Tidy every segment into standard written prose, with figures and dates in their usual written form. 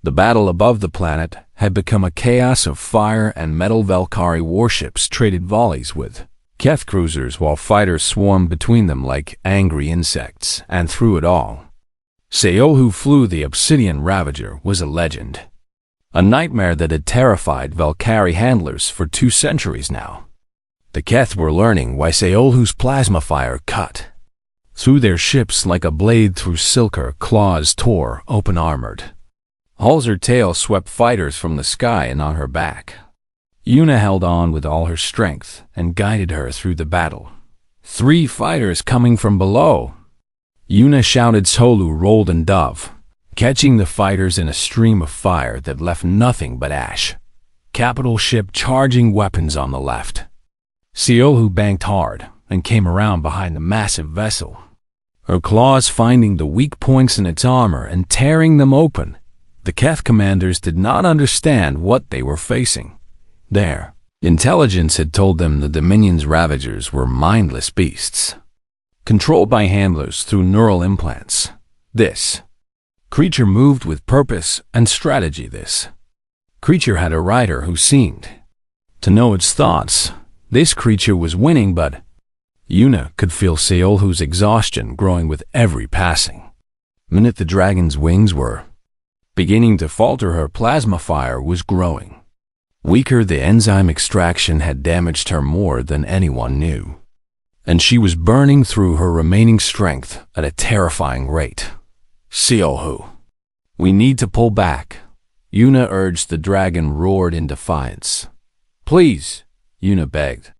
The battle above the planet had become a chaos of fire and metal. Valkyrie warships traded volleys with Keth cruisers while fighters swarmed between them like angry insects, and through it all, Seol, who flew the Obsidian Ravager, was a legend. A nightmare that had terrified Valkyrie handlers for 2 centuries now. The Keth were learning why Seol, whose plasma fire cut through their ships like a blade through silk. Her claws tore open armored hulls. Her tail swept fighters from the sky and on her back. Yuna held on with all her strength and guided her through the battle. 3 fighters coming from below. Yuna shouted. Solu rolled and dove, catching the fighters in a stream of fire that left nothing but ash. Capital ship charging weapons on the left. Seol banked hard and came around behind the massive vessel, her claws finding the weak points in its armor and tearing them open. The Keth commanders did not understand what they were facing. Their intelligence had told them the Dominion's Ravagers were mindless beasts, controlled by handlers through neural implants. This creature moved with purpose and strategy. This creature had a rider who seemed to know its thoughts. This creature was winning, but Yuna could feel Seolhu's exhaustion growing with every passing minute. The dragon's wings were beginning to falter. Her plasma fire was growing weaker. The enzyme extraction had damaged her more than anyone knew, and she was burning through her remaining strength at a terrifying rate. Seolhu, we need to pull back, Yuna urged. The dragon roared in defiance. Please, Yuna begged.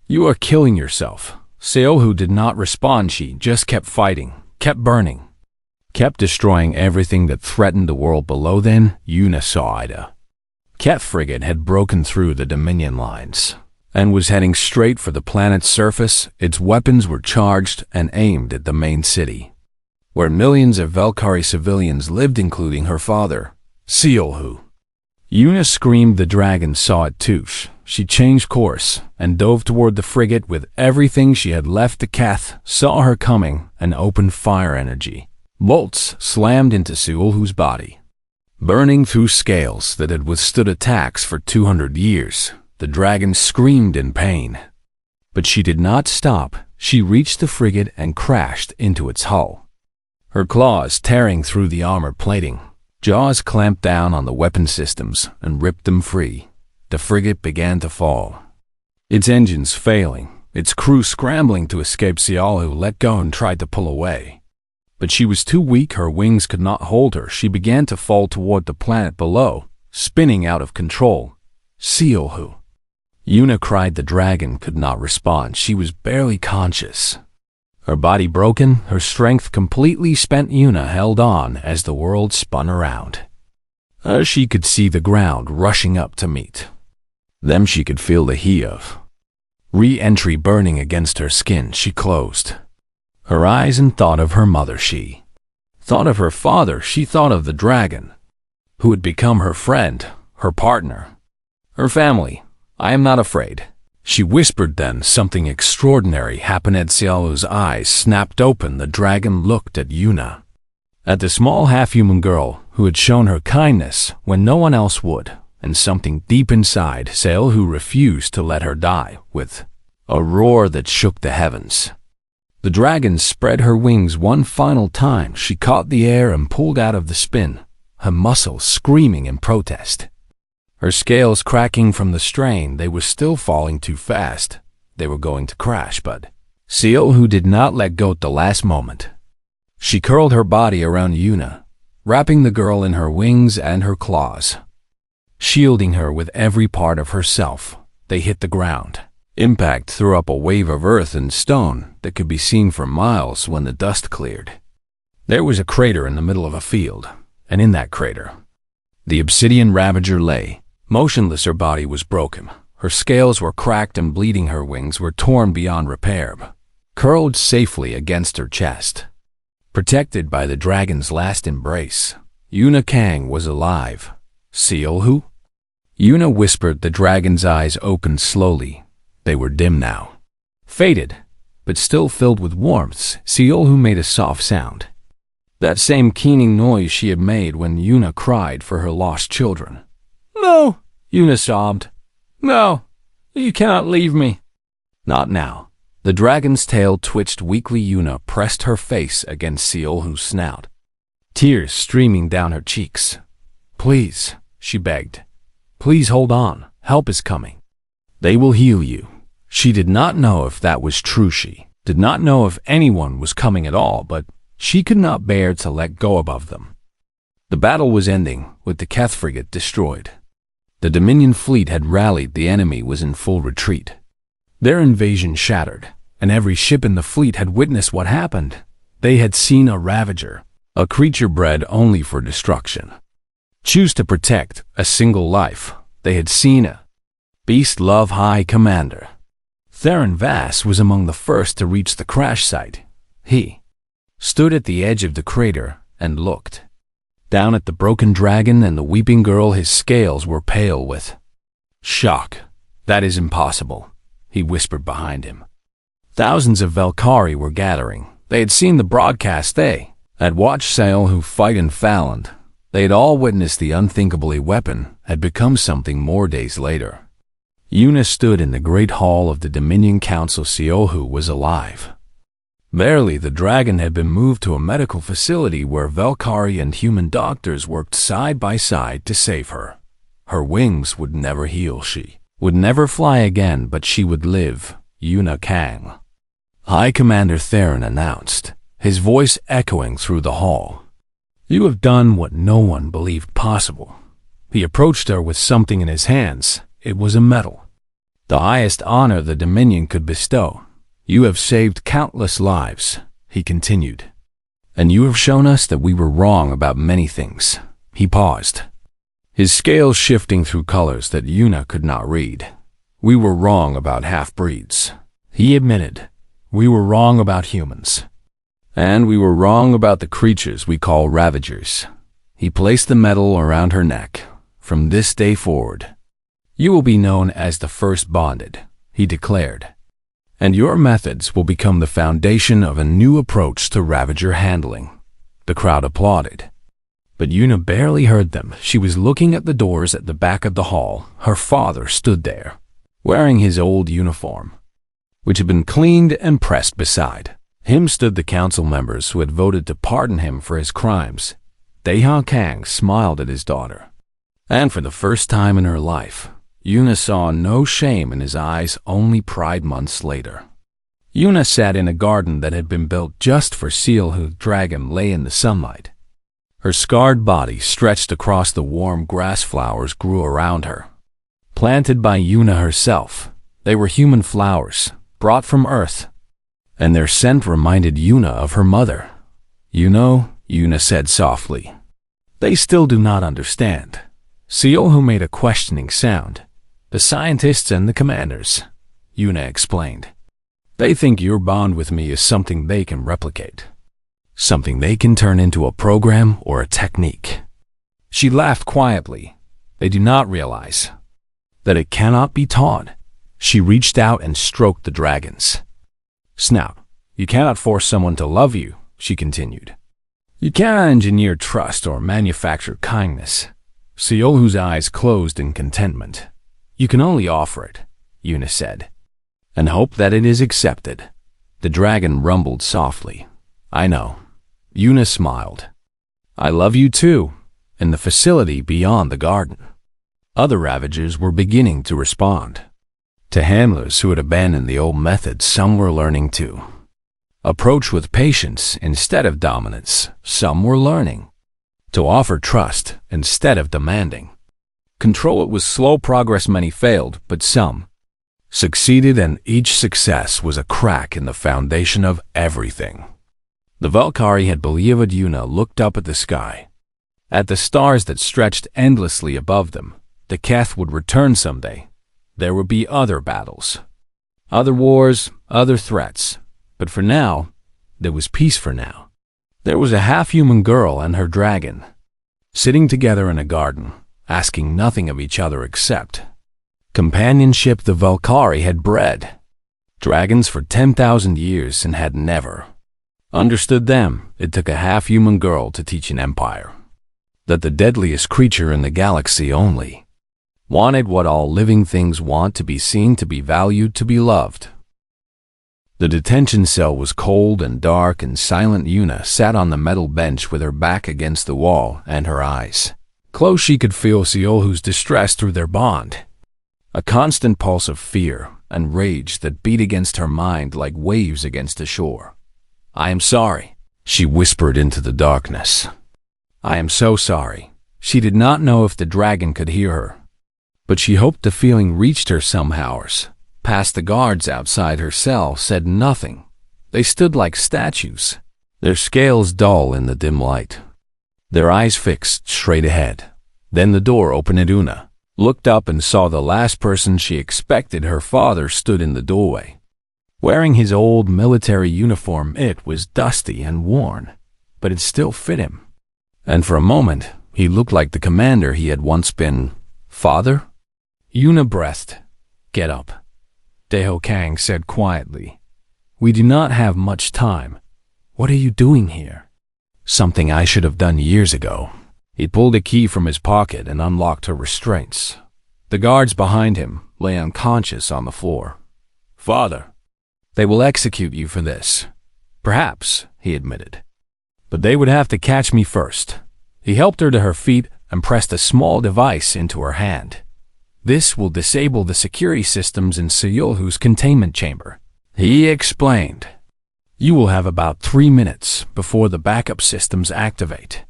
You are killing yourself. Seolhu did not respond. She just kept fighting, kept burning, kept destroying everything that threatened the world below. Then Yuna saw Ida. Keth frigate had broken through the Dominion lines and was heading straight for the planet's surface. Its weapons were charged and aimed at the main city, where millions of Valkyrie civilians lived, including her father, Seolhu. Yuna screamed. The dragon saw it too. She changed course and dove toward the frigate with everything she had left. The Keth saw her coming and opened fire. Energy bolts slammed into Seolhu's body, burning through scales that had withstood attacks for 200 years. The dragon screamed in pain, but she did not stop. She reached the frigate and crashed into its hull, her claws tearing through the armor plating. Jaws clamped down on the weapon systems and ripped them free. The frigate began to fall, its engines failing, its crew scrambling to escape. Seolhu let go and tried to pull away, but she was too weak. Her wings could not hold her. She began to fall toward the planet below, spinning out of control. Seolhu, Yuna cried. The dragon could not respond. She was barely conscious, her body broken, her strength completely spent. Yuna held on as the world spun around. She could see the ground rushing up to meet them. She could feel the heat of re-entry burning against her skin. She closed her eyes and thought of her mother. She thought of her father. She thought of the dragon, who had become her friend, her partner, her family. I am not afraid, she whispered. Then something extraordinary happened. Seolhu's eyes snapped open. The dragon looked at Yuna, at the small half-human girl who had shown her kindness when no one else would, and something deep inside Seolhu refused to let her die. With a roar that shook the heavens, the dragon spread her wings one final time. She caught the air and pulled out of the spin, her muscles screaming in protest, her scales cracking from the strain. They were still falling too fast. They were going to crash, but Seolhu did not let go at the last moment. She curled her body around Yuna, wrapping the girl in her wings and her claws, shielding her with every part of herself. They hit the ground. Impact threw up a wave of earth and stone that could be seen for miles. When the dust cleared, there was a crater in the middle of a field, and in that crater, the Obsidian Ravager lay, motionless. Her body was broken. Her scales were cracked and bleeding. Her wings were torn beyond repair, curled safely against her chest, protected by the dragon's last embrace. Yuna Kang was alive. Seolhu? Yuna whispered. The dragon's eyes opened slowly. They were dim now, faded, but still filled with warmth. Seolhu made a soft sound. That same keening noise she had made when Yuna cried for her lost children. "No," Yuna sobbed. "No, you cannot leave me." Not now. The dragon's tail twitched weakly. Yuna pressed her face against Seolhu's snout, tears streaming down her cheeks. "Please," she begged. "Please hold on. Help is coming. They will heal you." She did not know if that was true. She did not know if anyone was coming at all, but she could not bear to let go above them. The battle was ending, with the Keth frigate destroyed. The Dominion fleet had rallied. The enemy was in full retreat. Their invasion shattered, and every ship in the fleet had witnessed what happened. They had seen a ravager, a creature bred only for destruction, choose to protect a single life. They had seen a beast love High Commander. Theron Vass was among the first to reach the crash site. He stood at the edge of the crater and looked down at the broken dragon and the weeping girl. His scales were pale with shock. "That is impossible," he whispered behind him. Thousands of Valkyrie were gathering. They had seen the broadcast. They had watched Seolhu fight in Falland. They had all witnessed the unthinkable weapon had become something more days later. Yuna stood in the great hall of the Dominion Council. Seolhu was alive. Barely. The dragon had been moved to a medical facility where Valkyrie and human doctors worked side by side to save her. Her wings would never heal. She would never fly again, but she would live. Yuna Kang. High Commander Theron announced, his voice echoing through the hall. "You have done what no one believed possible." He approached her with something in his hands. It was a medal, the highest honor the Dominion could bestow. "You have saved countless lives," he continued, "and you have shown us that we were wrong about many things." He paused, his scales shifting through colors that Yuna could not read. "We were wrong about half-breeds," he admitted. "We were wrong about humans. And we were wrong about the creatures we call Ravagers." He placed the medal around her neck. "From this day forward, you will be known as the First Bonded," he declared. "And your methods will become the foundation of a new approach to Ravager handling." The crowd applauded, but Yuna barely heard them. She was looking at the doors at the back of the hall. Her father stood there, wearing his old uniform, which had been cleaned and pressed. Beside him stood the council members who had voted to pardon him for his crimes. Daeha Kang smiled at his daughter, and for the first time in her life, Yuna saw no shame in his eyes, only pride. Months later, Yuna sat in a garden that had been built just for Seolhu. Dragon lay in the sunlight. Her scarred body stretched across the warm grass. Flowers grew around her, planted by Yuna herself. They were human flowers, brought from Earth, and their scent reminded Yuna of her mother. "You know," Yuna said softly, "they still do not understand." Seolhu made a questioning sound. "The scientists and the commanders," Yuna explained. "They think your bond with me is something they can replicate, something they can turn into a program or a technique." She laughed quietly. "They do not realize that it cannot be taught." She reached out and stroked the dragon's snout. "You cannot force someone to love you," she continued. "You cannot engineer trust or manufacture kindness." Seolhu's eyes closed in contentment. "You can only offer it," Yuna said, "and hope that it is accepted." The dragon rumbled softly. "I know." Yuna smiled. "I love you too." In the facility beyond the garden, other Ravagers were beginning to respond. To handlers who had abandoned the old methods, some were learning to approach with patience instead of dominance. Some were learning to offer trust instead of demanding control. It was slow progress. Many failed, but some succeeded, and each success was a crack in the foundation of everything. The Valkyrie had believed. Yuna looked up at the sky, at the stars that stretched endlessly above them. The Keth would return someday. There would be other battles, other wars, other threats. But for now, there was peace. For now, there was a half-human girl and her dragon, sitting together in a garden, asking nothing of each other except companionship. The Valkyrie had bred dragons for 10,000 years and had never Understood them, it took a half-human girl to teach an empire that the deadliest creature in the galaxy only wanted what all living things want: to be seen, to be valued, to be loved. The detention cell was cold and dark and silent. Yuna sat on the metal bench with her back against the wall and her eyes closed. She could feel Siolhu's distress through their bond, a constant pulse of fear and rage that beat against her mind like waves against the shore. "I am sorry," she whispered into the darkness. "I am so sorry." She did not know if the dragon could hear her, but she hoped the feeling reached her somehow. Past the guards outside her cell said nothing. They stood like statues, their scales dull in the dim light, their eyes fixed straight ahead. Then the door opened and Una looked up and saw the last person she expected. Her father stood in the doorway, wearing his old military uniform. It was dusty and worn, but it still fit him. And for a moment, he looked like the commander he had once been. "Father?" Yuna breathed. "Get up," Deho Kang said quietly. "We do not have much time. What are you doing here?" "Something I should have done years ago." He pulled a key from his pocket and unlocked her restraints. The guards behind him lay unconscious on the floor. "Father, they will execute you for this." "Perhaps," he admitted, "but they would have to catch me first." He helped her to her feet and pressed a small device into her hand. "This will disable the security systems in Siolhu's containment chamber," he explained. "You will have about 3 minutes before the backup systems activate."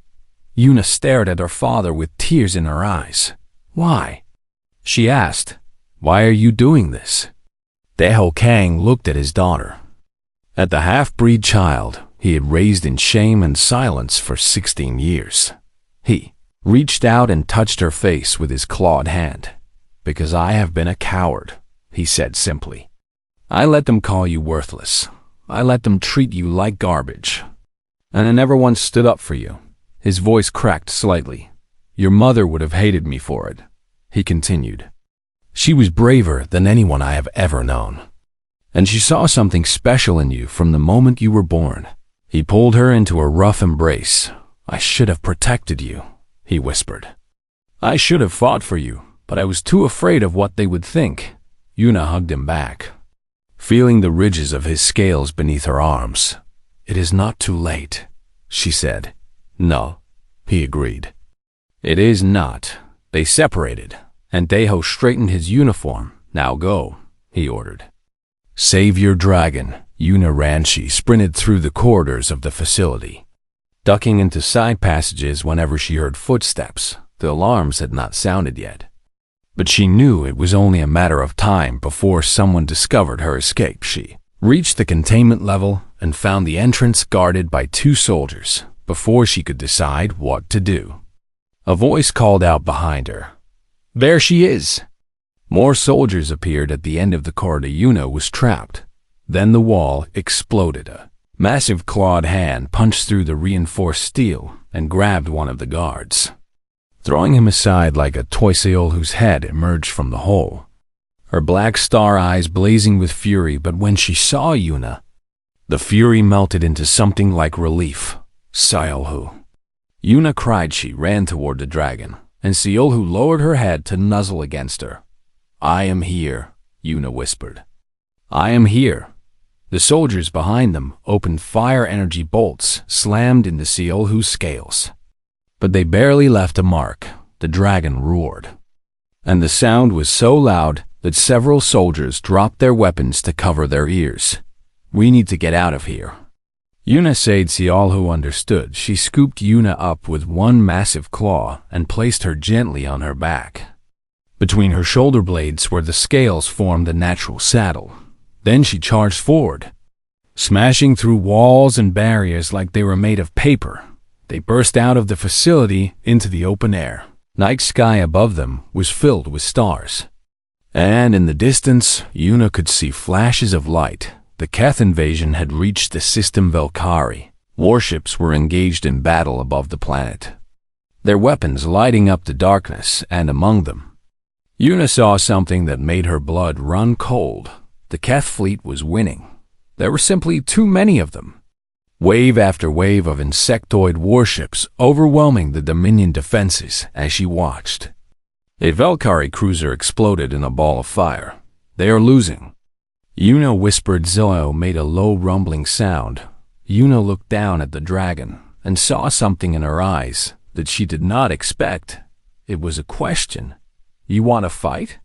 Yuna stared at her father with tears in her eyes. "Why?" she asked. "Why are you doing this?" Deho Kang looked at his daughter, at the half-breed child he had raised in shame and silence for 16 years. He reached out and touched her face with his clawed hand. "Because I have been a coward," he said simply. "I let them call you worthless. I let them treat you like garbage. And I never once stood up for you." His voice cracked slightly. "Your mother would have hated me for it," he continued. "She was braver than anyone I have ever known. And she saw something special in you from the moment you were born." He pulled her into a rough embrace. "I should have protected you," he whispered. "I should have fought for you, but I was too afraid of what they would think." Yuna hugged him back, feeling the ridges of his scales beneath her arms. "It is not too late," she said. "No," he agreed. "It is not." They separated, and Deho straightened his uniform. "Now go," he ordered. "Save your dragon." Yuna ran. She sprinted through the corridors of the facility, ducking into side passages whenever she heard footsteps. The alarms had not sounded yet, but she knew it was only a matter of time before someone discovered her escape. She reached the containment level and found the entrance guarded by 2 soldiers. Before she could decide what to do, a voice called out behind her, "There she is!" More soldiers appeared at the end of the corridor. Yuna was trapped. Then the wall exploded. A massive clawed hand punched through the reinforced steel and grabbed one of the guards, throwing him aside like a toy. Siolhu's head emerged from the hole, her black star eyes blazing with fury. But when she saw Yuna, the fury melted into something like relief. "Siolhu!" Yuna cried. She ran toward the dragon, and Siolhu lowered her head to nuzzle against her. "I am here," Yuna whispered. "I am here." The soldiers behind them opened fire. Energy bolts slammed into Siolhu's scales, but they barely left a mark. The dragon roared, and the sound was so loud that several soldiers dropped their weapons to cover their ears. "We need to get out of here." Yuna said. Siolhu understood. She scooped Yuna up with one massive claw and placed her gently on her back. Between her shoulder blades where the scales formed a natural saddle. Then she charged forward, smashing through walls and barriers like they were made of paper. They burst out of the facility into the open air. Night sky above them was filled with stars, and in the distance, Yuna could see flashes of light. The Keth invasion had reached the system Velkari. Warships were engaged in battle above the planet, their weapons lighting up the darkness, and among them, Yuna saw something that made her blood run cold. The Keth fleet was winning. There were simply too many of them. wave after wave of insectoid warships overwhelming the Dominion defenses as she watched. A Valkyrie cruiser exploded in a ball of fire. "They are losing." Yuna whispered. Zillow made a low rumbling sound. Yuna looked down at the dragon and saw something in her eyes that she did not expect. It was a question. "You want to fight?"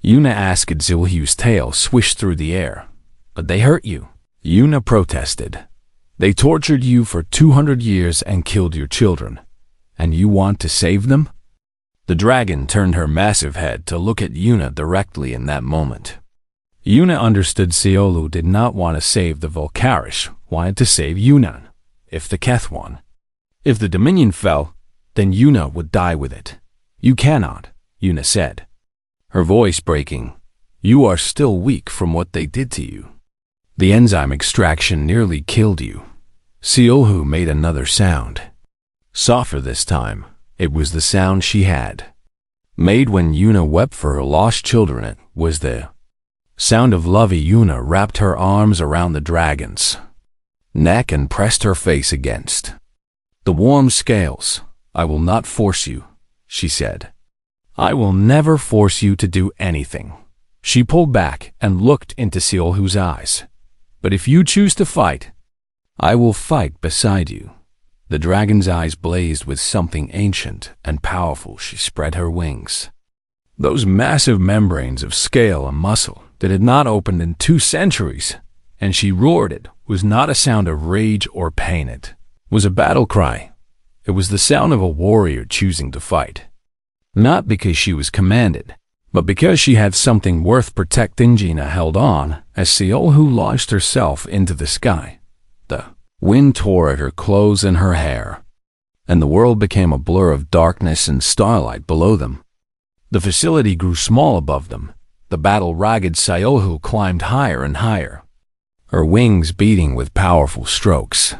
Yuna asked. Zilhu's tail swished through the air. "But they hurt you," Yuna protested. "They tortured you for 200 years and killed your children. And you want to save them?" The dragon turned her massive head to look at Yuna directly in that moment. Yuna understood Seolu did not want to save the Volcarish, wanted to save Yuna. If the Keth won. If the Dominion fell, then Yuna would die with it. "You cannot," Yuna said, her voice breaking. "You are still weak from what they did to you. The enzyme extraction nearly killed you." Seolu made another sound. Softer this time. It was the sound she had made when Yuna wept for her lost children. It was the sound of love. Yuna wrapped her arms around the dragon's neck and pressed her face against the warm scales. "I will not force you," she said. "I will never force you to do anything." She pulled back and looked into Seolu's eyes. "But if you choose to fight, I will fight beside you." The dragon's eyes blazed with something ancient and powerful. She spread her wings. Those massive membranes of scale and muscle that had not opened in 2 centuries, and she roared. It was not a sound of rage or pain. It was a battle cry. It was the sound of a warrior choosing to fight. Not because she was commanded, but because she had something worth protecting. Gina held on as Seolu launched herself into the sky. The wind tore at her clothes and her hair, and the world became a blur of darkness and starlight below them. The facility grew small above them. The battle-ragged Seolu climbed higher and higher, her wings beating with powerful strokes,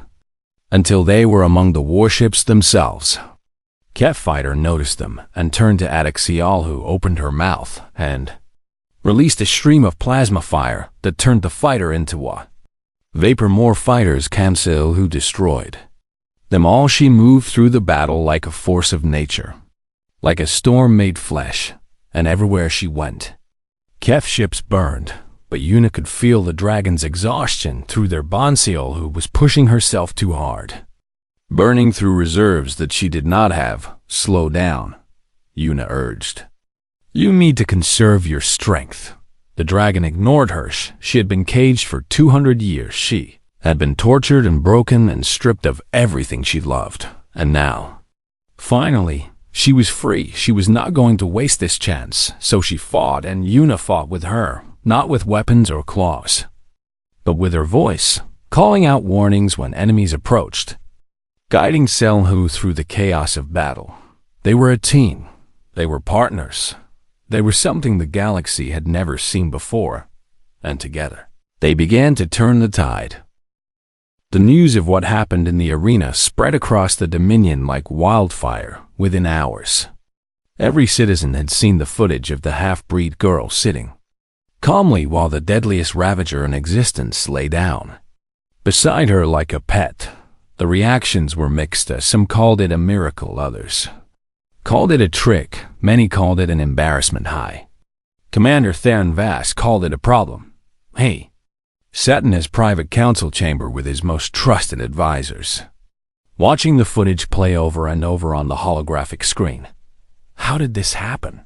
until they were among the warships themselves. Keth Fighter noticed them and turned to Attic. Seolu opened her mouth and released a stream of plasma fire that turned the fighter into a vapor. More fighters came. Seolu destroyed them all. She moved through the battle like a force of nature, like a storm made flesh, and everywhere she went, Keth ships burned, but Yuna could feel the dragon's exhaustion through their bond. Seolu was pushing herself too hard, burning through reserves that she did not have. "Slow down," Yuna urged. "You need to conserve your strength." The dragon ignored her. She had been caged for 200 years. She had been tortured and broken and stripped of everything she loved. And now, finally, she was free. She was not going to waste this chance. So she fought, and Yuna fought with her, not with weapons or claws, but with her voice, calling out warnings when enemies approached, guiding Seolu through the chaos of battle. They were a team. They were partners. They were something the galaxy had never seen before, and together, they began to turn the tide. The news of what happened in the arena spread across the Dominion like wildfire within hours. Every citizen had seen the footage of the half-breed girl sitting calmly while the deadliest ravager in existence lay down beside her like a pet. The reactions were mixed. Some called it a miracle, others called it a trick, many called it an embarrassment. High Commander Theron Vass called it a problem. He sat in his private council chamber with his most trusted advisors, watching the footage play over and over on the holographic screen. "How did this happen?"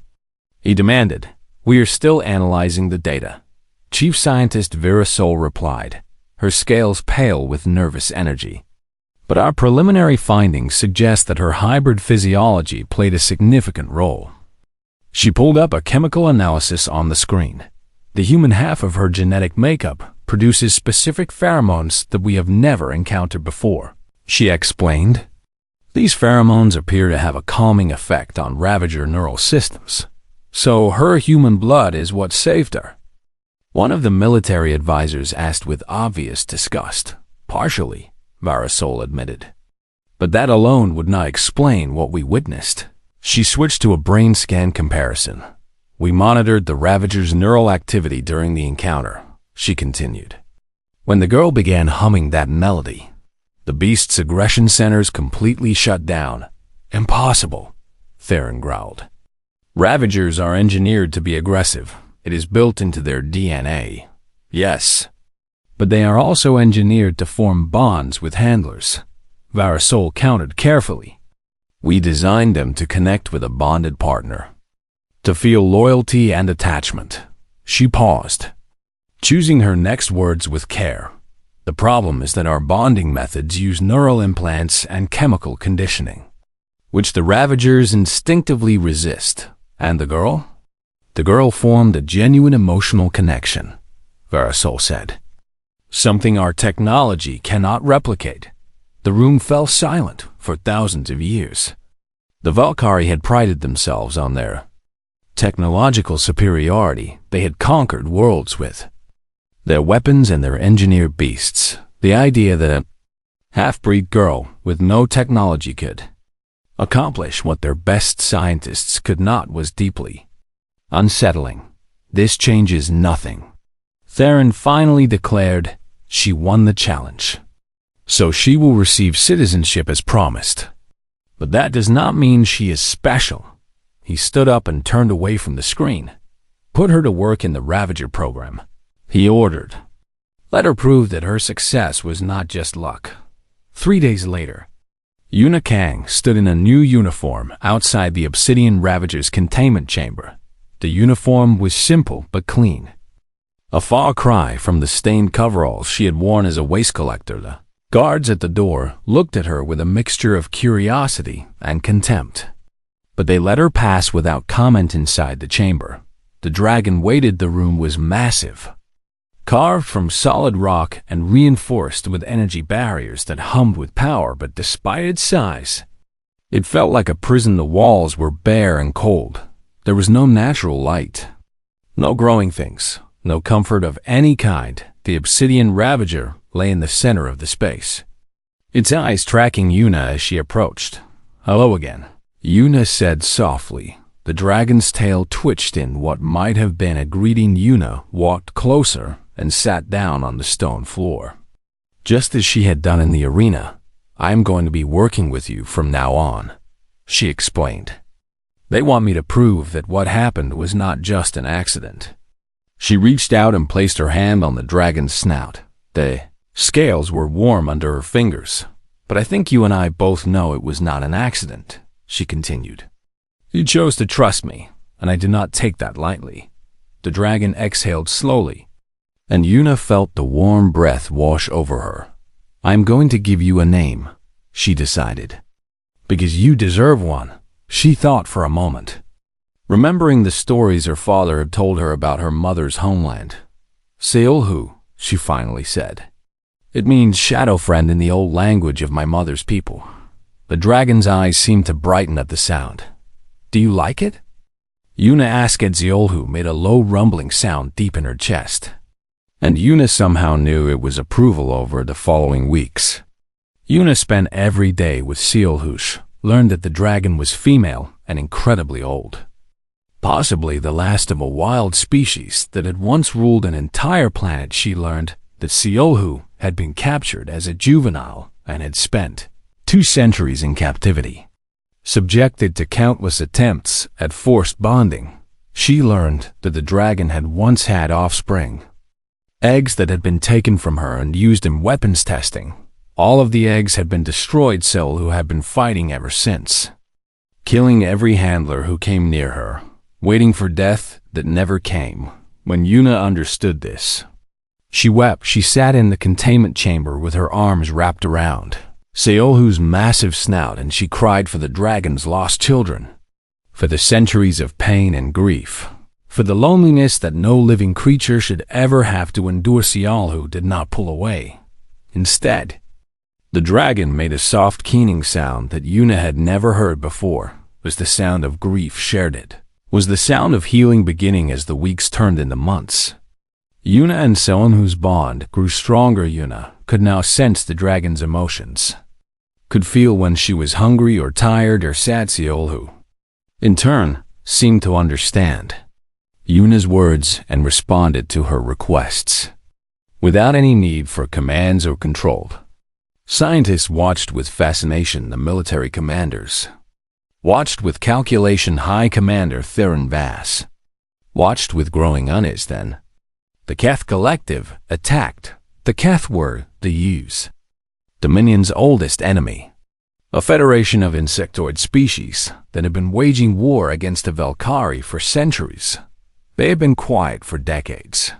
he demanded. "We are still analyzing the data," Chief Scientist Vera Sol replied, her scales pale with nervous energy. "But our preliminary findings suggest that her hybrid physiology played a significant role." She pulled up a chemical analysis on the screen. "The human half of her genetic makeup produces specific pheromones that we have never encountered before," she explained. "These pheromones appear to have a calming effect on Ravager neural systems. So her human blood is what saved her." One of the military advisors asked with obvious disgust. "Partially," Varasol admitted. "But that alone would not explain what we witnessed." She switched to a brain scan comparison. "We monitored the Ravager's neural activity during the encounter," she continued. "When the girl began humming that melody, The beast's aggression centers completely shut down. Impossible, Theron growled. Ravagers are engineered to be aggressive. It is built into their DNA. Yes. But they are also engineered to form bonds with handlers. Varasol counted carefully. We designed them to connect with a bonded partner. To feel loyalty and attachment. She paused, choosing her next words with care. The problem is that our bonding methods use neural implants and chemical conditioning, which the Ravagers instinctively resist. And the girl? The girl formed a genuine emotional connection, Varasol said. Something our technology cannot replicate. The room fell silent for thousands of years. The Valkyrie had prided themselves on their technological superiority they had conquered worlds with. Their weapons and their engineered beasts. The idea that a half-breed girl with no technology could accomplish what their best scientists could not was deeply unsettling. This changes nothing. Theron finally declared she won the challenge. So she will receive citizenship as promised. But that does not mean she is special. He stood up and turned away from the screen. Put her to work in the Ravager program, he ordered. Let her prove that her success was not just luck. 3 days later, Yuna Kang stood in a new uniform outside the Obsidian Ravager's containment chamber. The uniform was simple but clean. A far cry from the stained coveralls she had worn as a waste collector. The guards at the door looked at her with a mixture of curiosity and contempt. But they let her pass without comment inside the chamber. The dragon weighted the room was massive, carved from solid rock and reinforced with energy barriers that hummed with power, but despite its size, it felt like a prison. The walls were bare and cold. There was no natural light, no growing things, no comfort of any kind. The Obsidian Ravager lay in the center of the space, its eyes tracking Yuna as she approached. Hello again, Yuna said softly. The dragon's tail twitched in what might have been a greeting. Yuna walked closer and sat down on the stone floor. Just as she had done in the arena. I am going to be working with you from now on, she explained. They want me to prove that what happened was not just an accident. She reached out and placed her hand on the dragon's snout. The scales were warm under her fingers. But I think you and I both know it was not an accident, she continued. You chose to trust me, and I did not take that lightly. The dragon exhaled slowly, and Yuna felt the warm breath wash over her. I am going to give you a name, she decided. Because you deserve one, she thought for a moment, remembering the stories her father had told her about her mother's homeland. Seolhu, she finally said. It means shadow friend in the old language of my mother's people. The dragon's eyes seemed to brighten at the sound. Do you like it? Yuna asked as Seolhu made a low rumbling sound deep in her chest. And Yuna somehow knew it was approval over the following weeks. Yuna spent every day with Seolhush, learned that the dragon was female and incredibly old. Possibly the last of a wild species that had once ruled an entire planet. She learned that Seolhu had been captured as a juvenile and had spent 2 centuries in captivity. Subjected to countless attempts at forced bonding, she learned that the dragon had once had offspring. Eggs that had been taken from her and used in weapons testing. All of the eggs had been destroyed. Seolhu had been fighting ever since, killing every handler who came near her, waiting for death that never came. When Yuna understood this, she wept. She sat in the containment chamber with her arms wrapped around Seolhu's massive snout, and she cried for the dragon's lost children, for the centuries of pain and grief, for the loneliness that no living creature should ever have to endure. Seolhu did not pull away. Instead, the dragon made a soft keening sound that Yuna had never heard before. It was the sound of grief shared. It was the sound of healing beginning as the weeks turned into months. Yuna and Seolhu's bond grew stronger. Yuna could now sense the dragon's emotions, could feel when she was hungry or tired or sad. Seolhu, in turn, seemed to understand Yuna's words and responded to her requests without any need for commands or control. Scientists watched with fascination the military commanders. Watched with calculation High Commander Theron Vass. Watched with growing unease then. The Keth Collective attacked. The Keth were the U's, Dominion's oldest enemy. A federation of insectoid species that had been waging war against the Velkari for centuries. They had been quiet for decades,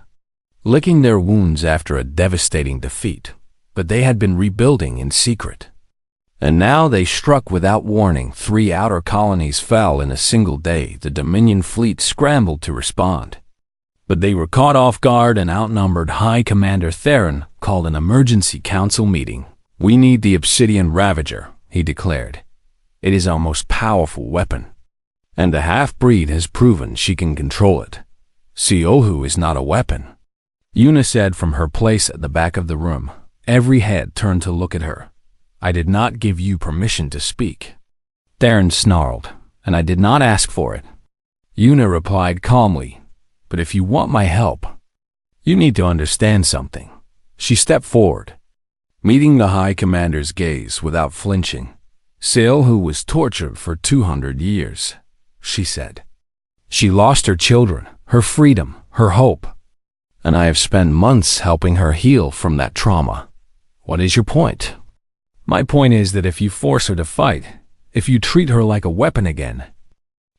licking their wounds after a devastating defeat, but they had been rebuilding in secret. And now they struck without warning. 3 outer colonies fell in a single day. The Dominion fleet scrambled to respond, but they were caught off guard, and outnumbered. High Commander Theron called an emergency council meeting. "We need the Obsidian Ravager," he declared. "It is our most powerful weapon, and the half-breed has proven she can control it. Siohu is not a weapon," Una said from her place at the back of the room. Every head turned to look at her. "I did not give you permission to speak," Theron snarled, "and I did not ask for it." Una replied calmly, "But if you want my help, you need to understand something." She stepped forward, meeting the High Commander's gaze without flinching. "Siohu was tortured for 200 years, she said. She lost her children, her freedom, her hope, and I have spent months helping her heal from that trauma. What is your point?" "My point is that if you force her to fight, if you treat her like a weapon again,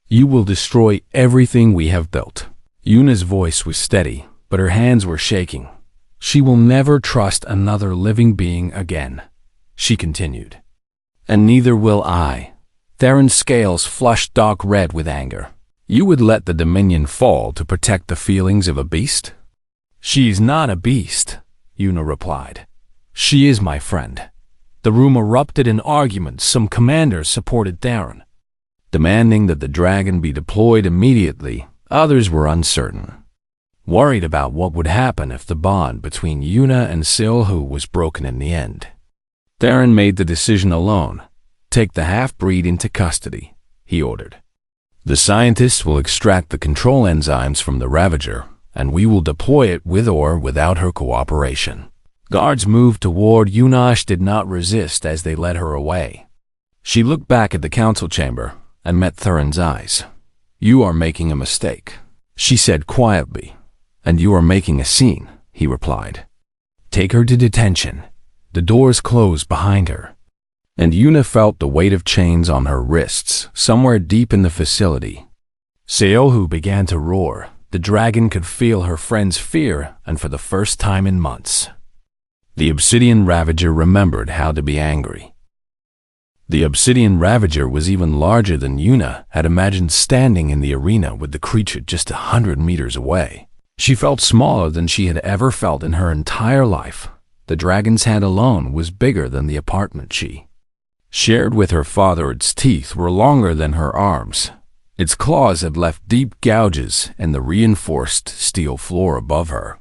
you will destroy everything we have built." Una's voice was steady, but her hands were shaking. "She will never trust another living being again," she continued. "And neither will I." Theron's scales flushed dark red with anger. "You would let the Dominion fall to protect the feelings of a beast?" "She is not a beast," Una replied. "She is my friend." The room erupted in arguments. Some commanders supported Theron, demanding that the dragon be deployed immediately. Others were uncertain, worried about what would happen if the bond between Una and Siohu was broken in the end. Theron made the decision alone. "Take the half-breed into custody," he ordered. "The scientists will extract the control enzymes from the Ravager, and we will deploy it with or without her cooperation." Guards moved toward Una. She did not resist as they led her away. She looked back at the council chamber and met Theron's eyes. "You are making a mistake," she said quietly. "And you are making a scene," he replied. "Take her to detention." The doors closed behind her, and Una felt the weight of chains on her wrists somewhere deep in the facility. Siohu began to roar. The dragon could feel her friend's fear, and for the first time in months, the Obsidian Ravager remembered how to be angry. The Obsidian Ravager was even larger than Una had imagined, standing in the arena with the creature just 100 meters away. She felt smaller than she had ever felt in her entire life. The dragon's head alone was bigger than the apartment she shared with her father. Its teeth were longer than her arms. Its claws had left deep gouges in the reinforced steel floor above her.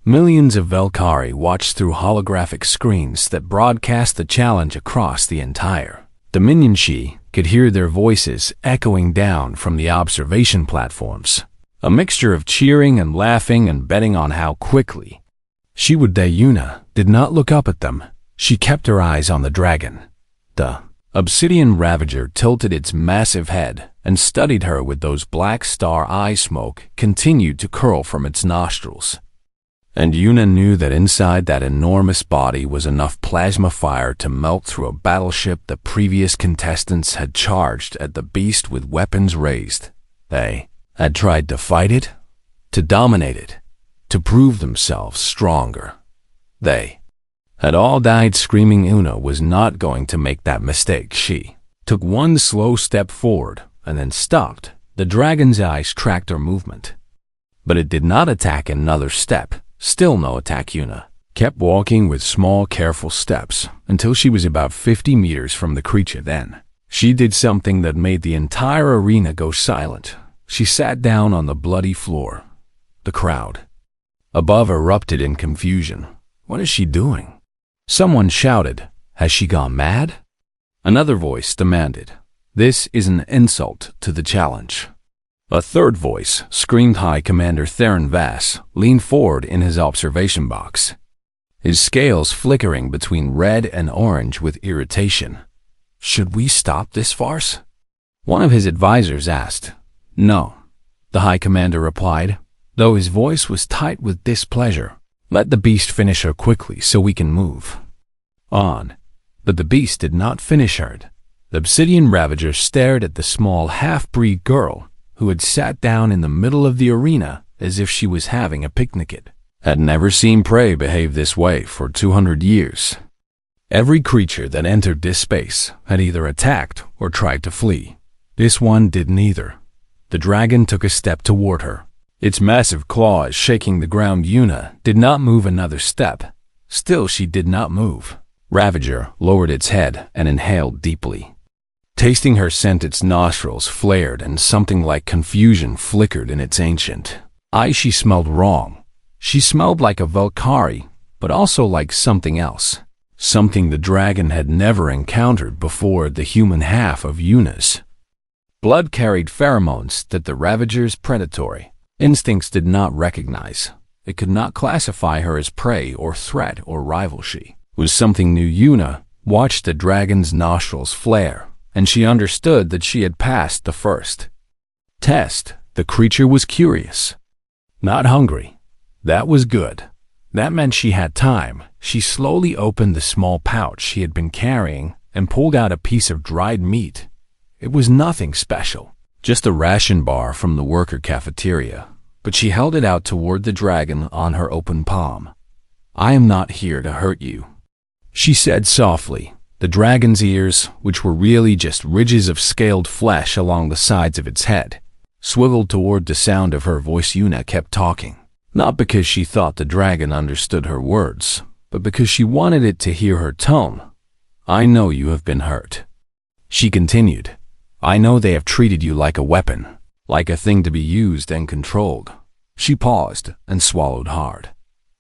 Millions of Velkari watched through holographic screens that broadcast the challenge across the entire Dominion. She could hear their voices echoing down from the observation platforms, a mixture of cheering and laughing and betting on how quickly she would die. Una did not look up at them. She kept her eyes on the dragon. The Obsidian Ravager tilted its massive head and studied her with those black star eye. Smoke continued to curl from its nostrils, and Una knew that inside that enormous body was enough plasma fire to melt through a battleship the previous contestants had charged at the beast with weapons raised. They had tried to fight it, to dominate it, to prove themselves stronger. They had all died screaming. Una was not going to make that mistake. She took one slow step forward and then stopped. The dragon's eyes tracked her movement, but it did not attack. Another step. Still no attack. Una kept walking with small, careful steps until she was about 50 meters from the creature. Then she did something that made the entire arena go silent. She sat down on the bloody floor. The crowd above erupted in confusion. What is she doing? Someone shouted, "Has she gone mad?" Another voice demanded, "This is an insult to the challenge." A third voice screamed. High Commander Theron Vass leaned forward in his observation box. his scales flickering between red and orange with irritation. "Should we stop this farce?" one of his advisors asked. "No," the High Commander replied, though his voice was tight with displeasure. "Let the beast finish her quickly so we can move on." But the beast did not finish her. The Obsidian Ravager stared at the small half-breed girl who had sat down in the middle of the arena as if she was having a picnic. Had never seen prey behave this way for 200 years. Every creature that entered this space had either attacked or tried to flee. This one did neither. The dragon took a step toward her. Its massive claws shaking the ground. Yuna did not move another step. Still she did not move. Ravager lowered its head and inhaled deeply. Tasting her scent, its nostrils flared and something like confusion flickered in its ancient eyes. She smelled wrong. She smelled like a Valkyrie, but also like something else. Something the dragon had never encountered before. The human half of Yuna's blood carried pheromones that the Ravager's predatory instincts did not recognize. It could not classify her as prey or threat or rival. She was something new. Yuna watched the dragon's nostrils flare, and she understood that she had passed the first test. The creature was curious, not hungry. That was good. That meant she had time. She slowly opened the small pouch she had been carrying and pulled out a piece of dried meat. It was nothing special, just a ration bar from the worker cafeteria, but she held it out toward the dragon on her open palm. "I am not here to hurt you," she said softly. The dragon's ears, which were really just ridges of scaled flesh along the sides of its head, swiveled toward the sound of her voice. Yuna kept talking. Not because she thought the dragon understood her words, but because she wanted it to hear her tone. "I know you have been hurt," she continued. "I know they have treated you like a weapon, like a thing to be used and controlled." She paused and swallowed hard.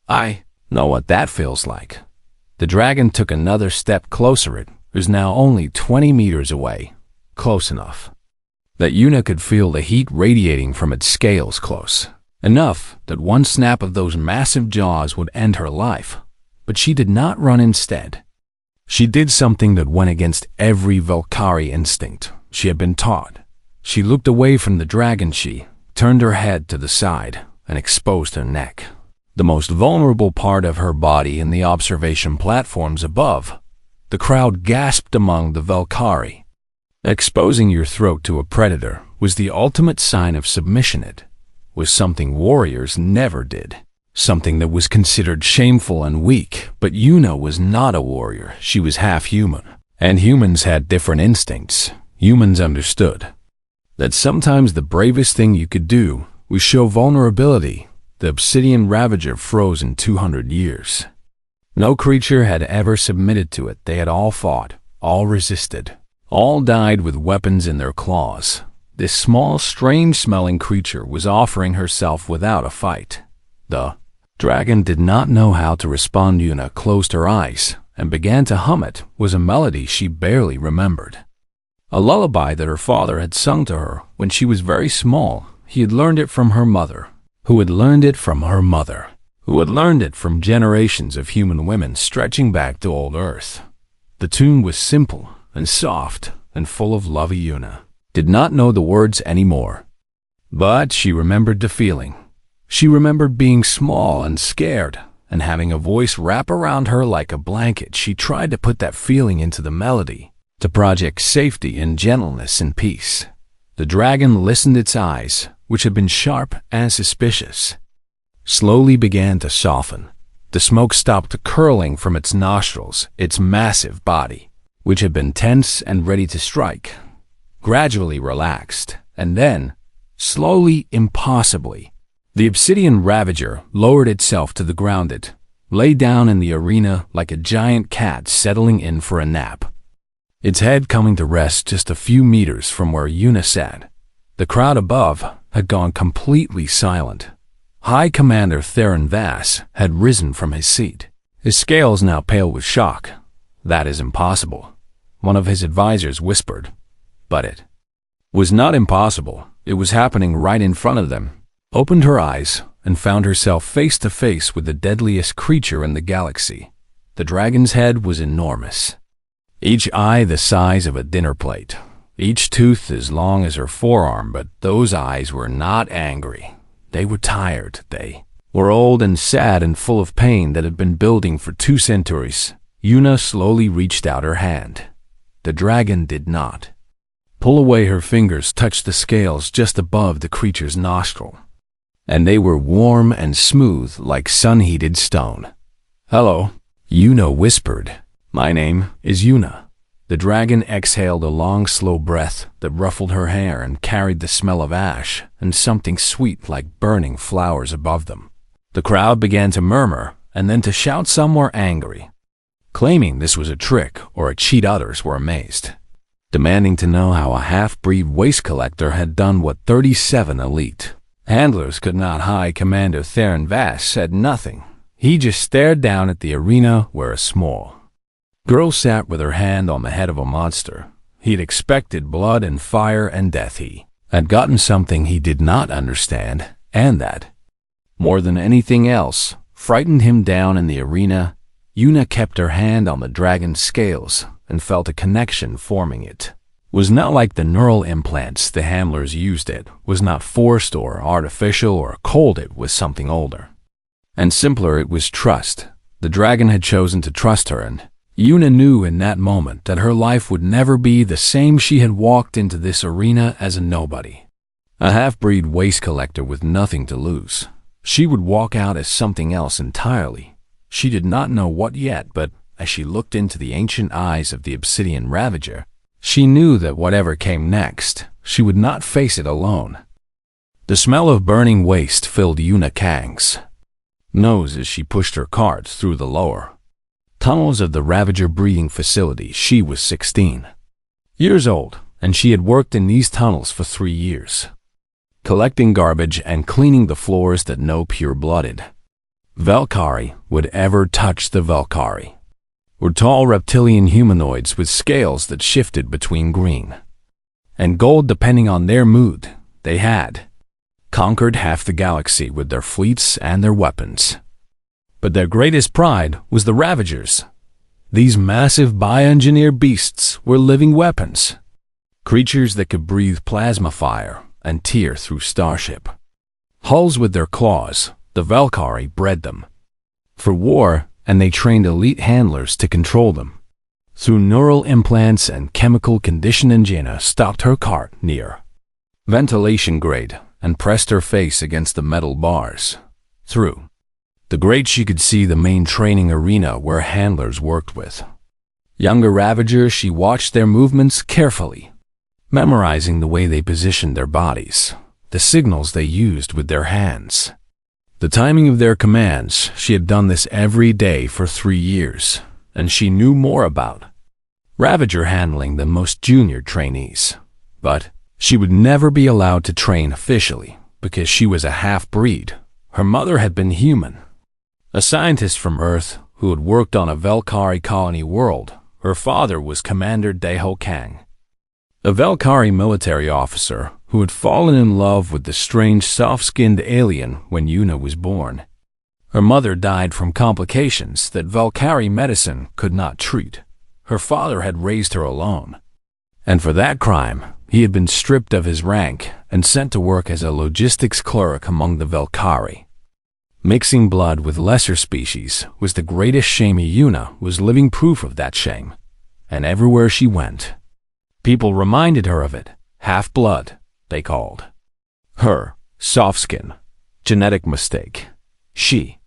"I know what that feels like." The dragon took another step closer. It was now only 20 meters away, close enough that Yuna could feel the heat radiating from its scales, close enough that one snap of those massive jaws would end her life. But she did not run. Instead, she did something that went against every Valkyrie instinct she had been taught. She looked away from the dragon. She turned her head to the side and exposed her neck, the most vulnerable part of her body in the observation platforms above. The crowd gasped among the Valkyrie. Exposing your throat to a predator was the ultimate sign of submission. It was something warriors never did, something that was considered shameful and weak. But Yuna was not a warrior. She was half human, and humans had different instincts. Humans understood that sometimes the bravest thing you could do was show vulnerability. The Obsidian Ravager froze in 200 years. No creature had ever submitted to it. They had all fought, all resisted, all died with weapons in their claws. This small, strange-smelling creature was offering herself without a fight. The dragon did not know how to respond. Yuna closed her eyes and began to hum. It was a melody she barely remembered. A lullaby that her father had sung to her when she was very small. He had learned it from her mother, who had learned it from her mother, who had learned it from generations of human women stretching back to old Earth. The tune was simple and soft and full of love. Yuna did not know the words anymore, but she remembered the feeling. She remembered being small and scared and having a voice wrap around her like a blanket. She tried to put that feeling into the melody, to project safety and gentleness and peace. The dragon listened. Its eyes, which had been sharp and suspicious, slowly began to soften. The smoke stopped curling from its nostrils. Its massive body, which had been tense and ready to strike, gradually relaxed, and then, slowly, impossibly, the Obsidian Ravager lowered itself to the ground. It lay down in the arena like a giant cat settling in for a nap, its head coming to rest just a few meters from where Yuna sat. The crowd above had gone completely silent. High Commander Theron Vass had risen from his seat, his scales now pale with shock. "That is impossible," one of his advisors whispered. But it was not impossible. It was happening right in front of them. Opened her eyes and found herself face to face with the deadliest creature in the galaxy. The dragon's head was enormous, each eye the size of a dinner plate, each tooth as long as her forearm, but those eyes were not angry. They were tired. They were old and sad and full of pain that had been building for 2 centuries. Una slowly reached out her hand. The dragon did not pull away. Her fingers touched the scales just above the creature's nostril, and they were warm and smooth like sun-heated stone. "Hello," Una whispered. "My name is Una." The dragon exhaled a long, slow breath that ruffled her hair and carried the smell of ash and something sweet like burning flowers above them. The crowd began to murmur and then to shout. Some were angry, claiming this was a trick or a cheat. Others were amazed, demanding to know how a half-breed waste collector had done what 37 elite handlers could not. High Commander Theron Vass said nothing. He just stared down at the arena where a small girl sat with her hand on the head of a monster. He'd expected blood and fire and death. He had gotten something he did not understand, and that, more than anything else, frightened him. Down in the arena, Una kept her hand on the dragon's scales and felt a connection forming. It was not like the neural implants the handlers used. It was not forced or artificial or cold. It was something older and simpler. It was trust. The dragon had chosen to trust her, and Una knew in that moment that her life would never be the same. She had walked into this arena as a nobody, a half-breed waste collector with nothing to lose. She would walk out as something else entirely. She did not know what yet, but as she looked into the ancient eyes of the Obsidian Ravager, she knew that whatever came next, she would not face it alone. The smell of burning waste filled Una Kang's nose as she pushed her cart through the lower tunnels of the Ravager breeding facility. She was 16 years old, and she had worked in these tunnels for 3 years, collecting garbage and cleaning the floors that no pure-blooded Valkyrie would ever touch. The Valkyrie were tall reptilian humanoids with scales that shifted between green and gold depending on their mood. They had conquered half the galaxy with their fleets and their weapons, but their greatest pride was the Ravagers. These massive bioengineered beasts were living weapons, creatures that could breathe plasma fire and tear through starship hulls with their claws. The Valkyrie bred them for war, and they trained elite handlers to control them through neural implants and chemical conditioning. Jaina stopped her cart near ventilation grate and pressed her face against the metal bars. Through the grate she could see the main training arena where handlers worked with younger Ravagers. She watched their movements carefully, memorizing the way they positioned their bodies, the signals they used with their hands, the timing of their commands. She had done this every day for 3 years, and she knew more about Ravager handling than most junior trainees. But she would never be allowed to train officially because she was a half-breed. Her mother had been human, a scientist from Earth who had worked on a Valkyrie colony world. Her father was Commander Daeho Kang, a Valkyrie military officer who had fallen in love with the strange soft-skinned alien when Una was born. Her mother died from complications that Valkyrie medicine could not treat. Her father had raised her alone, and for that crime, he had been stripped of his rank and sent to work as a logistics clerk among the Valkyrie. Mixing blood with lesser species was the greatest shame. Una was living proof of that shame, and everywhere she went, people reminded her of it. Half-blood, they called her. Soft skin. Genetic mistake. She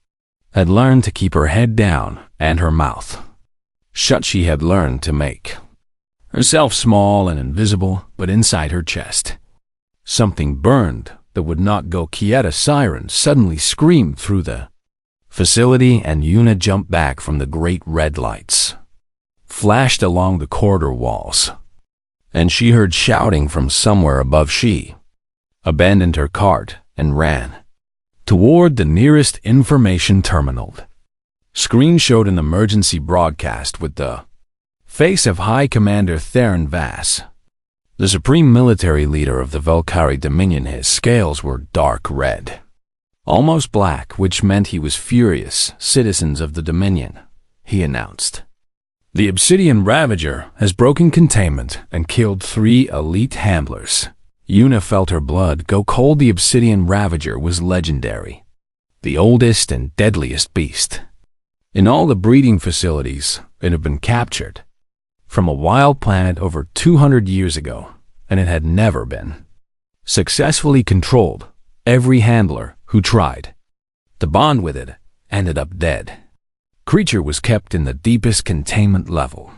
had learned to keep her head down and her mouth shut. She had learned to make herself small and invisible, but inside her chest, something burned that would not go. Kieta siren suddenly screamed through the facility, and Una jumped back from the great red lights, flashed along the corridor walls, and she heard shouting from somewhere above. She abandoned her cart and ran toward the nearest information terminal. Screen showed an emergency broadcast with the face of High Commander Theron Vass, the supreme military leader of the Valkyrie Dominion. His scales were dark red, Almost black, which meant he was furious. Citizens of the Dominion, he announced. The Obsidian Ravager has broken containment and killed 3 elite handlers. Una felt her blood go cold. The Obsidian Ravager was legendary, the oldest and deadliest beast in all the breeding facilities. It had been captured from a wild planet over 200 years ago, and it had never been successfully controlled. Every handler who tried to bond with it ended up dead. Creature was kept in the deepest containment level,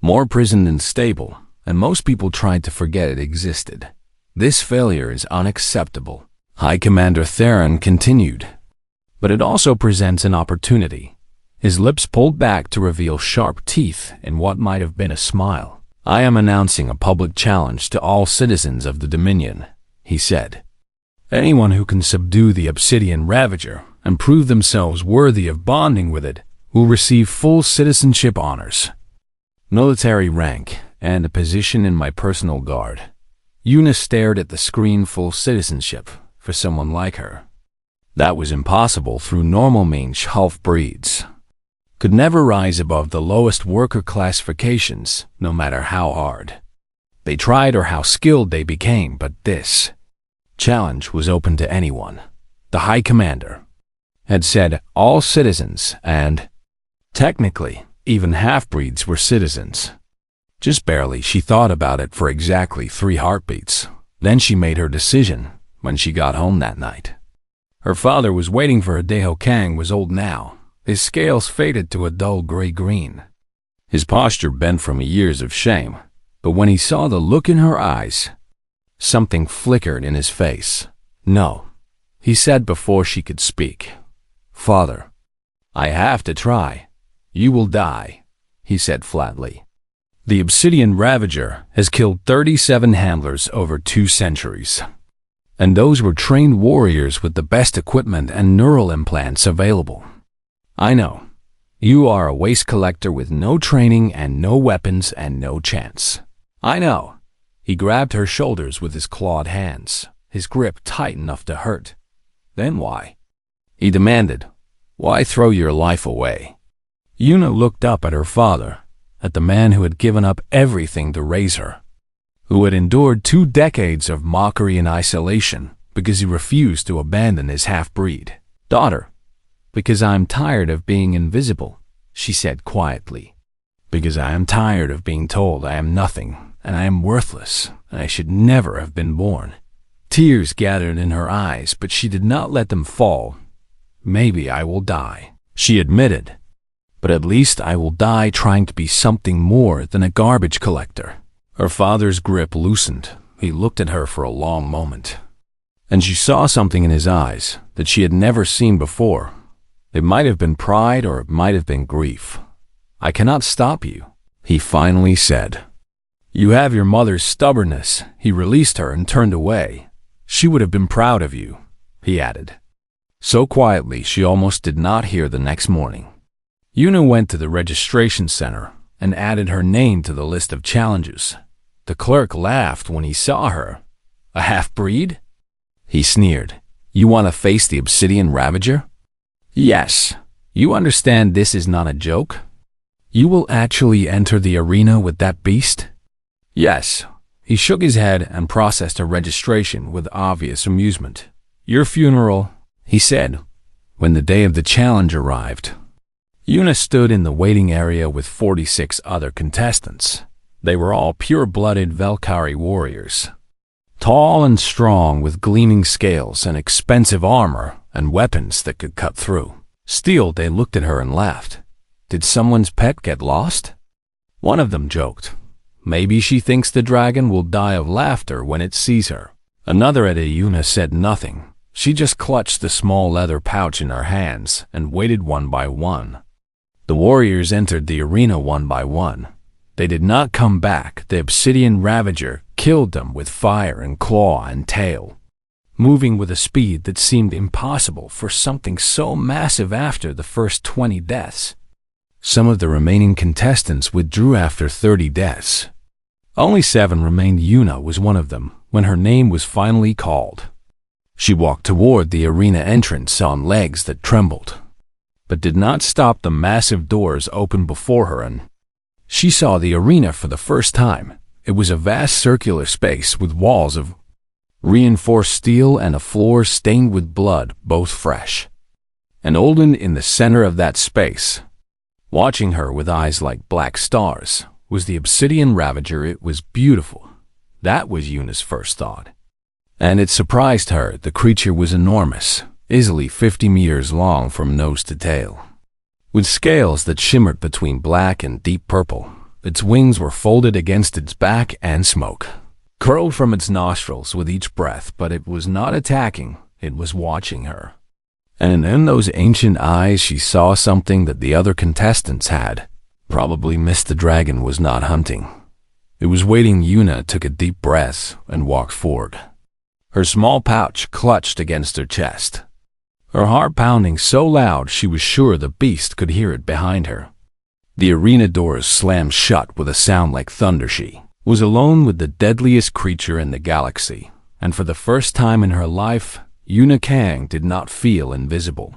more prisoned and stable, and most people tried to forget it existed. This failure is unacceptable, High Commander Theron continued. But it also presents an opportunity. His lips pulled back to reveal sharp teeth in what might have been a smile. I am announcing a public challenge to all citizens of the Dominion, he said. Anyone who can subdue the Obsidian Ravager and prove themselves worthy of bonding with it will receive full citizenship honors, military rank, and a position in my personal guard. Una stared at the screen. Full citizenship for someone like her. That was impossible through normal means. Half-breeds could never rise above the lowest worker classifications, no matter how hard they tried or how skilled they became. But this challenge was open to anyone. The High Commander had said all citizens, and technically, even half-breeds were citizens. Just barely. She thought about it for exactly 3 heartbeats. Then she made her decision when she got home that night. Her father was waiting for her. Deho Kang was old now. His scales faded to a dull gray-green. His posture bent from years of shame. But when he saw the look in her eyes, something flickered in his face. No, he said before she could speak. Father, I have to try. You will die, he said flatly. The Obsidian Ravager has killed 37 handlers over 2 centuries. And those were trained warriors with the best equipment and neural implants available. I know. You are a waste collector with no training and no weapons and no chance. I know. He grabbed her shoulders with his clawed hands, his grip tight enough to hurt. Then why? He demanded. Why throw your life away? Una looked up at her father, at the man who had given up everything to raise her, who had endured 2 decades of mockery and isolation because he refused to abandon his half-breed daughter. Because I am tired of being invisible, she said quietly. Because I am tired of being told I am nothing, and I am worthless, and I should never have been born. Tears gathered in her eyes, but she did not let them fall. Maybe I will die, she admitted. But at least I will die trying to be something more than a garbage collector. Her father's grip loosened. He looked at her for a long moment, and she saw something in his eyes that she had never seen before. It might have been pride or it might have been grief. I cannot stop you, he finally said. You have your mother's stubbornness. He released her and turned away. She would have been proud of you, he added. So quietly she almost did not hear the next morning. Una went to the registration center and added her name to the list of challenges. The clerk laughed when he saw her. A half-breed? He sneered. You want to face the Obsidian Ravager? Yes. You understand this is not a joke? You will actually enter the arena with that beast? Yes. He shook his head and processed her registration with obvious amusement. Your funeral, he said, when the day of the challenge arrived. Una stood in the waiting area with 46 other contestants. They were all pure-blooded Valkyrie warriors, tall and strong with gleaming scales and expensive armor and weapons that could cut through steel. They looked at her and laughed. Did someone's pet get lost? One of them joked. Maybe she thinks the dragon will die of laughter when it sees her. Another at Una said nothing. She just clutched the small leather pouch in her hands and waited one by one. The warriors entered the arena one by one. They did not come back. The Obsidian Ravager killed them with fire and claw and tail, moving with a speed that seemed impossible for something so massive. After the first 20 deaths, some of the remaining contestants withdrew after 30 deaths. Only 7 remained. Una was one of them when her name was finally called. She walked toward the arena entrance on legs that trembled, but did not stop. The massive doors opened before her, and she saw the arena for the first time. It was a vast circular space with walls of reinforced steel and a floor stained with blood, both fresh and olden. In the center of that space, watching her with eyes like black stars, was the obsidian ravager. It was beautiful. That was Yuna's first thought, and it surprised her. The creature was enormous, easily 50 meters long from nose to tail, with scales that shimmered between black and deep purple. Its wings were folded against its back, and smoke curled from its nostrils with each breath, but it was not attacking. It was watching her. And in those ancient eyes she saw something that the other contestants had probably missed. The dragon was not hunting. It was waiting. Yuna took a deep breath and walked forward, her small pouch clutched against her chest, her heart pounding so loud she was sure the beast could hear it behind her. The arena doors slammed shut with a sound like thunder. She was alone with the deadliest creature in the galaxy, and for the first time in her life, Yuna Kang did not feel invisible.